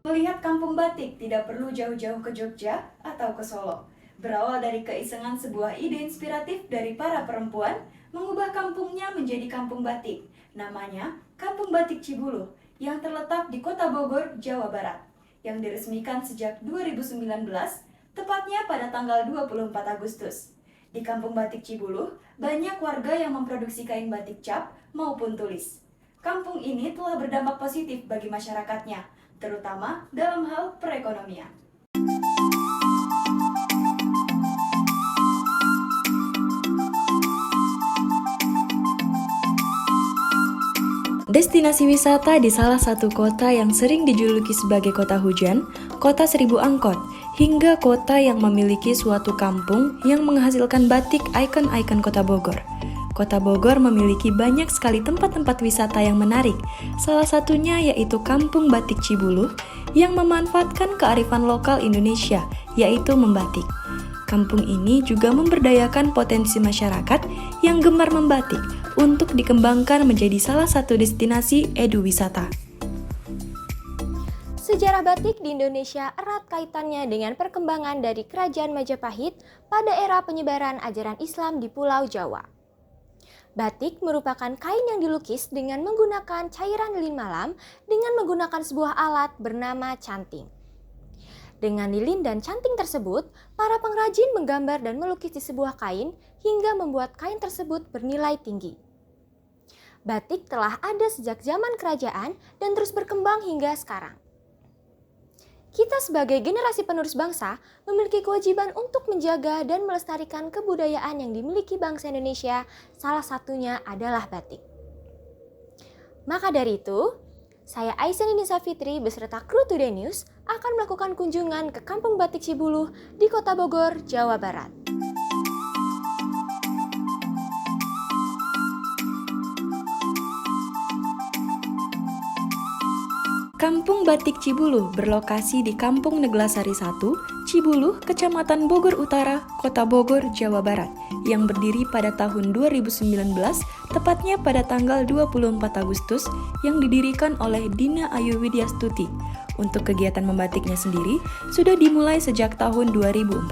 Melihat kampung batik tidak perlu jauh-jauh ke Jogja atau ke Solo. Berawal dari keisengan sebuah ide inspiratif dari para perempuan, mengubah kampungnya menjadi kampung batik. Namanya Kampung Batik Cibuluh, yang terletak di Kota Bogor, Jawa Barat. Yang diresmikan sejak 2019, tepatnya pada tanggal 24 Agustus. Di Kampung Batik Cibuluh, banyak warga yang memproduksi kain batik cap maupun tulis. Kampung ini telah berdampak positif bagi masyarakatnya, terutama dalam hal perekonomian. Destinasi wisata di salah satu kota yang sering dijuluki sebagai kota hujan, kota seribu angkot, hingga kota yang memiliki suatu kampung yang menghasilkan batik ikon-ikon kota Bogor. Kota Bogor memiliki banyak sekali tempat-tempat wisata yang menarik, salah satunya yaitu Kampung Batik Cibuluh yang memanfaatkan kearifan lokal Indonesia, yaitu membatik. Kampung ini juga memberdayakan potensi masyarakat yang gemar membatik untuk dikembangkan menjadi salah satu destinasi eduwisata. Sejarah batik di Indonesia erat kaitannya dengan perkembangan dari Kerajaan Majapahit pada era penyebaran ajaran Islam di Pulau Jawa. Batik merupakan kain yang dilukis dengan menggunakan cairan lilin malam dengan menggunakan sebuah alat bernama canting. Dengan lilin dan canting tersebut, para pengrajin menggambar dan melukis di sebuah kain hingga membuat kain tersebut bernilai tinggi. Batik telah ada sejak zaman kerajaan dan terus berkembang hingga sekarang. Kita sebagai generasi penerus bangsa memiliki kewajiban untuk menjaga dan melestarikan kebudayaan yang dimiliki bangsa Indonesia, salah satunya adalah batik. Maka dari itu, saya Aisyah Nisa Fitri beserta kru Today News akan melakukan kunjungan ke Kampung Batik Cibuluh di Kota Bogor, Jawa Barat. Kampung Batik Cibuluh berlokasi di Kampung Neglasari 1, Cibuluh, Kecamatan Bogor Utara, Kota Bogor, Jawa Barat, yang berdiri pada tahun 2019, tepatnya pada tanggal 24 Agustus, yang didirikan oleh Dina Ayu Widyastuti. Untuk kegiatan membatiknya sendiri, sudah dimulai sejak tahun 2014.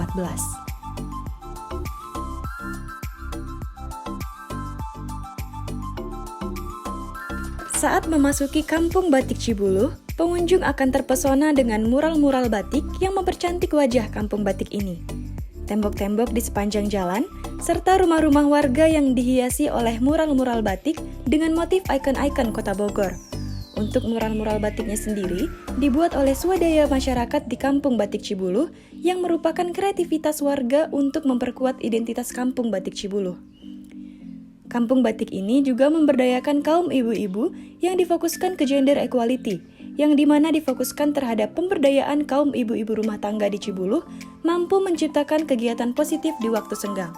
Saat memasuki Kampung Batik Cibuluh, pengunjung akan terpesona dengan mural-mural batik yang mempercantik wajah kampung batik ini. Tembok-tembok di sepanjang jalan, serta rumah-rumah warga yang dihiasi oleh mural-mural batik dengan motif ikon-ikon Kota Bogor. Untuk mural-mural batiknya sendiri, dibuat oleh swadaya masyarakat di Kampung Batik Cibuluh yang merupakan kreativitas warga untuk memperkuat identitas Kampung Batik Cibuluh. Kampung batik ini juga memberdayakan kaum ibu-ibu yang difokuskan ke gender equality, yang dimana difokuskan terhadap pemberdayaan kaum ibu-ibu rumah tangga di Cibuluh mampu menciptakan kegiatan positif di waktu senggang.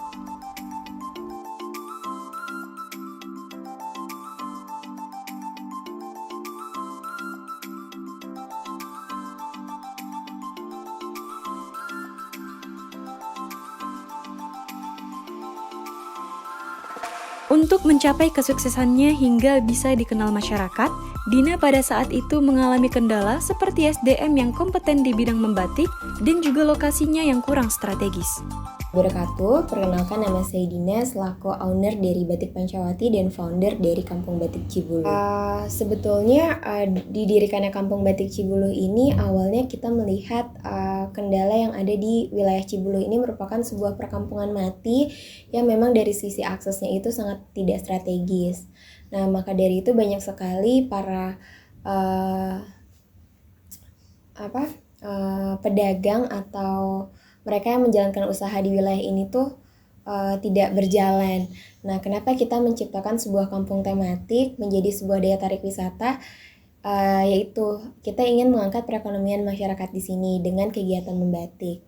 Untuk mencapai kesuksesannya hingga bisa dikenal masyarakat, Dina pada saat itu mengalami kendala seperti SDM yang kompeten di bidang membatik dan juga lokasinya yang kurang strategis. Wabarakatuh, perkenalkan nama saya Dina selaku owner dari Batik Pancawati dan founder dari Kampung Batik Cibuluh. Sebetulnya didirikannya Kampung Batik Cibuluh ini awalnya kita melihat kendala yang ada di wilayah Cibuluh ini merupakan sebuah perkampungan mati yang memang dari sisi aksesnya itu sangat tidak strategis. Nah, maka dari itu banyak sekali para pedagang atau mereka yang menjalankan usaha di wilayah ini tuh tidak berjalan. Nah, kenapa kita menciptakan sebuah kampung tematik menjadi sebuah daya tarik wisata? Yaitu kita ingin mengangkat perekonomian masyarakat di sini dengan kegiatan membatik.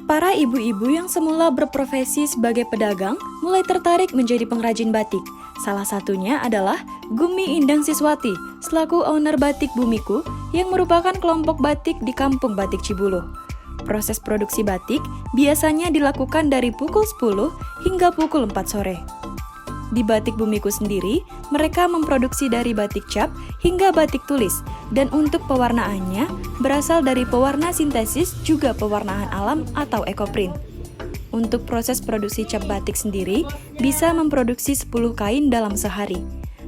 Para ibu-ibu yang semula berprofesi sebagai pedagang mulai tertarik menjadi pengrajin batik. Salah satunya adalah Gumi Indang Siswati, selaku owner Batik Bumiku, yang merupakan kelompok batik di Kampung Batik Cibuluh. Proses produksi batik biasanya dilakukan dari pukul 10 hingga pukul 4 sore. Di Batik Bumiku sendiri, mereka memproduksi dari batik cap hingga batik tulis, dan untuk pewarnaannya berasal dari pewarna sintesis juga pewarnaan alam atau ekoprint. Untuk proses produksi cap batik sendiri, bisa memproduksi 10 kain dalam sehari.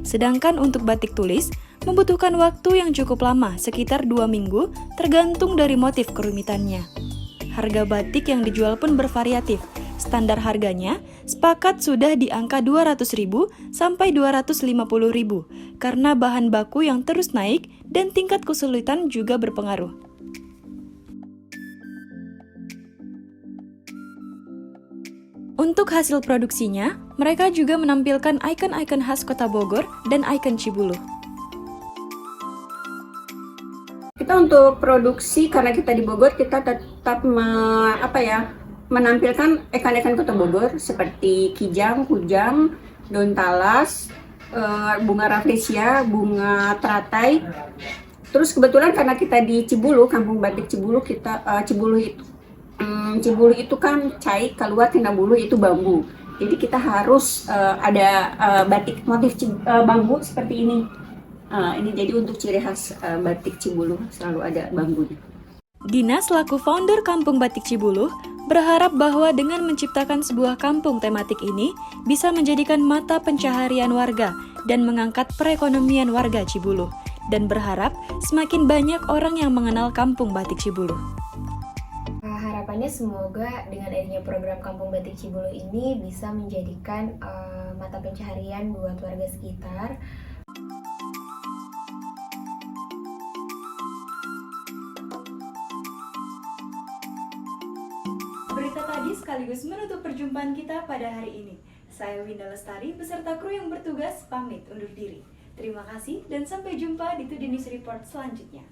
Sedangkan untuk batik tulis, membutuhkan waktu yang cukup lama, sekitar 2 minggu, tergantung dari motif kerumitannya. Harga batik yang dijual pun bervariatif. Standar harganya sepakat sudah di angka 200.000 sampai 250.000 karena bahan baku yang terus naik dan tingkat kesulitan juga berpengaruh. Untuk hasil produksinya, mereka juga menampilkan ikon-ikon khas Kota Bogor dan ikon Cibuluh. Kita untuk produksi, karena kita di Bogor, kita tetap menampilkan ikan-ikan Kota Bogor seperti kijang, kujang, daun talas, bunga rafflesia, bunga teratai. Terus kebetulan karena kita di Cibuluh, Kampung Batik Cibuluh, Cibuluh itu kan cai, keluar tina bulu itu bambu. Jadi kita harus ada batik motif bambu seperti ini. Ini jadi untuk ciri khas batik Cibuluh selalu ada bambunya. Dina selaku founder Kampung Batik Cibuluh berharap bahwa dengan menciptakan sebuah kampung tematik ini bisa menjadikan mata pencaharian warga dan mengangkat perekonomian warga Cibuluh, dan berharap semakin banyak orang yang mengenal Kampung Batik Cibuluh. Harapannya semoga dengan adanya program Kampung Batik Cibuluh ini bisa menjadikan mata pencaharian buat warga sekitar. Berita tadi sekaligus menutup perjumpaan kita pada hari ini. Saya Winda Lestari beserta kru yang bertugas pamit undur diri. Terima kasih dan sampai jumpa di Today News Report selanjutnya.